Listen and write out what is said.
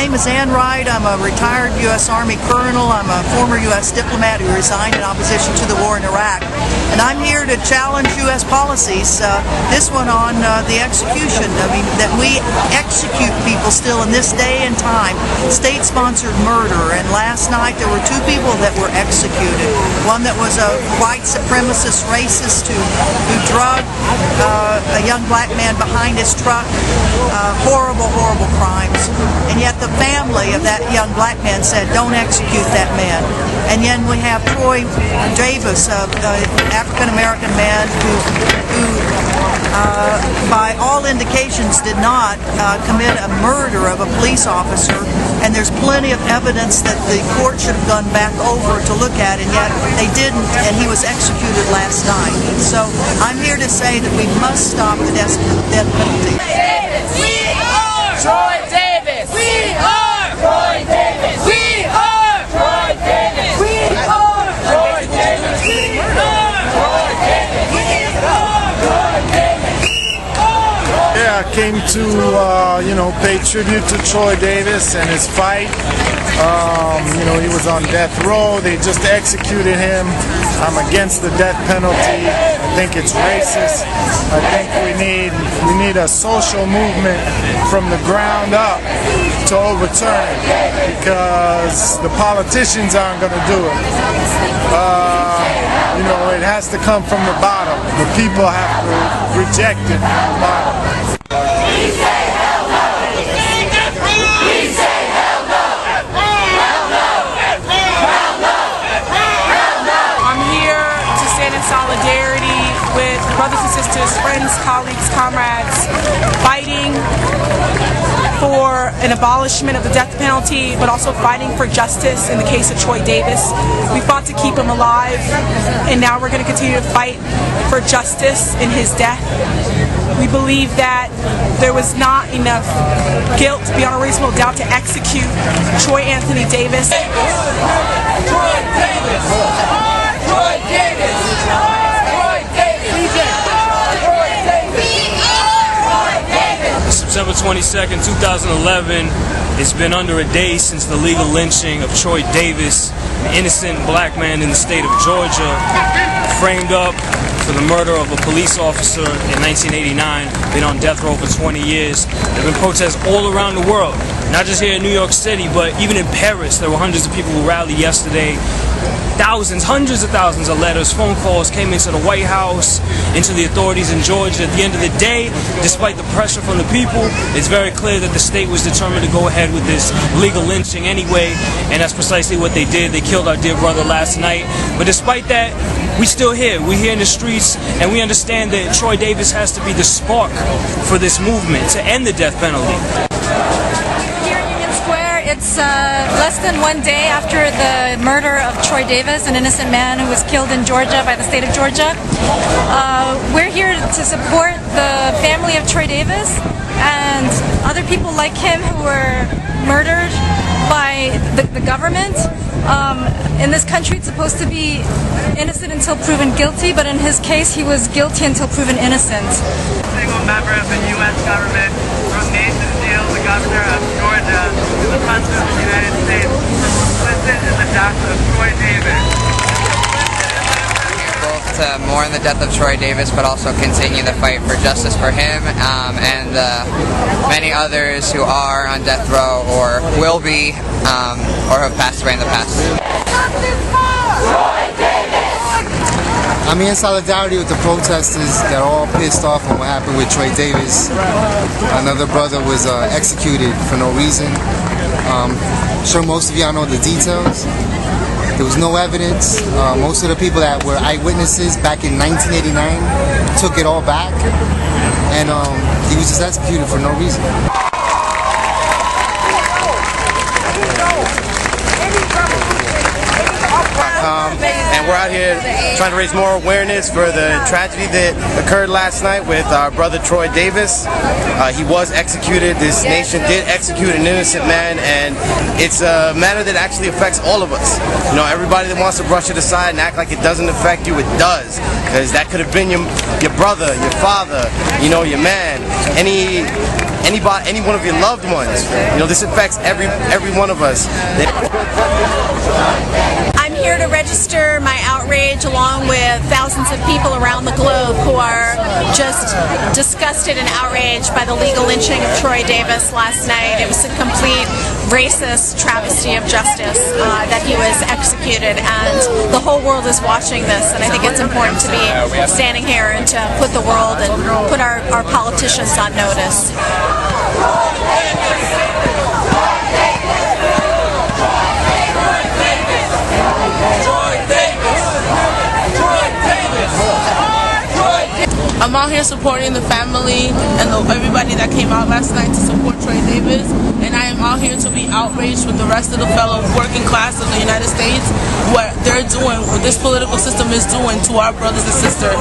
name is Ann Wright. I'm a retired U.S. Army colonel. I'm a former U.S. diplomat who resigned in opposition to the war in Iraq. And I'm here to challenge U.S. policies, this one on the execution. I mean, that we execute people still in this day and time. State-sponsored murder. And last night there were 2 people that were executed. One that was a white supremacist racist who drugged a young black man behind his truck. Horrible, horrible crimes. And yet the family of that young black man said, don't execute that man. And then we have Troy Davis, an African-American man who by all indications did not commit a murder of a police officer. And there's plenty of evidence that the court should have gone back over to look at, and yet they didn't, and he was executed last night. So I'm here to say that we must stop the death penalty. We are Troy Davis. We are Troy Davis. We are Troy Davis. We are Troy Davis. We are Troy Davis. We are Troy Davis. Yeah, I came to pay tribute to Troy Davis and his fight. He was on death row. They just executed him. I'm against the death penalty. I think it's racist. I think we need a social movement from the ground up to overturn it, because the politicians aren't going to do it. It has to come from the bottom. The people have to reject it from the bottom. We say hell no. We say hell no. Hell no. Hell no. Hell no. I'm here to stand in solidarity with brothers and sisters, friends, colleagues, comrades, fighting for an abolishment of the death penalty, but also fighting for justice in the case of Troy Davis. We fought to keep him alive, and now we're going to continue to fight for justice in his death. We believe that there was not enough guilt beyond a reasonable doubt to execute Troy Anthony Davis. Troy Davis! Troy Davis! Troy Davis! Troy Davis! September 22nd, 2011. It's been under a day since the legal lynching of Troy Davis, an innocent black man in the state of Georgia, framed up for the murder of a police officer in 1989, been on death row for 20 years. There have been protests all around the world, not just here in New York City, but even in Paris. There were hundreds of people who rallied yesterday. Thousands, hundreds of thousands of letters, phone calls came into the White House, into the authorities in Georgia. At the end of the day, despite the pressure from the people, it's very clear that the state was determined to go ahead with this legal lynching anyway, and that's precisely what they did. They killed our dear brother last night. But despite that, we're still here. We're here in the streets, and we understand that Troy Davis has to be the spark for this movement to end the death penalty. It's less than 1 day after the murder of Troy Davis, an innocent man who was killed in Georgia by the state of Georgia. We're here to support the family of Troy Davis and other people like him who were murdered by the government. In this country, it's supposed to be innocent until proven guilty, but in his case, he was guilty until proven innocent. Single member of the U.S. government, from Nathan Deal, the governor of Georgia, to the President of the United States, complicit in the death of Troy Davis. Both to mourn the death of Troy Davis, but also continue the fight for justice for him and many others who are on death row or will be or have passed away in the past. I'm in solidarity with the protesters that are all pissed off on what happened with Troy Davis. Another brother was executed for no reason. I'm sure most of y'all know the details. There was no evidence. Most of the people that were eyewitnesses back in 1989 took it all back. And he was just executed for no reason. And we're out here trying to raise more awareness for the tragedy that occurred last night with our brother Troy Davis. He was executed. This nation did execute an innocent man, and it's a matter that actually affects all of us. You know, everybody that wants to brush it aside and act like it doesn't affect you, it does. Because that could have been your brother, your father, you know, your man. Any any one of your loved ones. This affects every one of us. I'm here to register my outrage along with thousands of people around the globe who are just disgusted and outraged by the legal lynching of Troy Davis last night. It was a complete racist travesty of justice that he was executed, and the whole world is watching this, and I think it's important to be standing here and to put the world and put our politicians on notice. I'm out here supporting the family and everybody that came out last night to support Troy Davis, and I am out here to be outraged with the rest of the fellow working class of the United States, what they're doing, what this political system is doing to our brothers and sisters.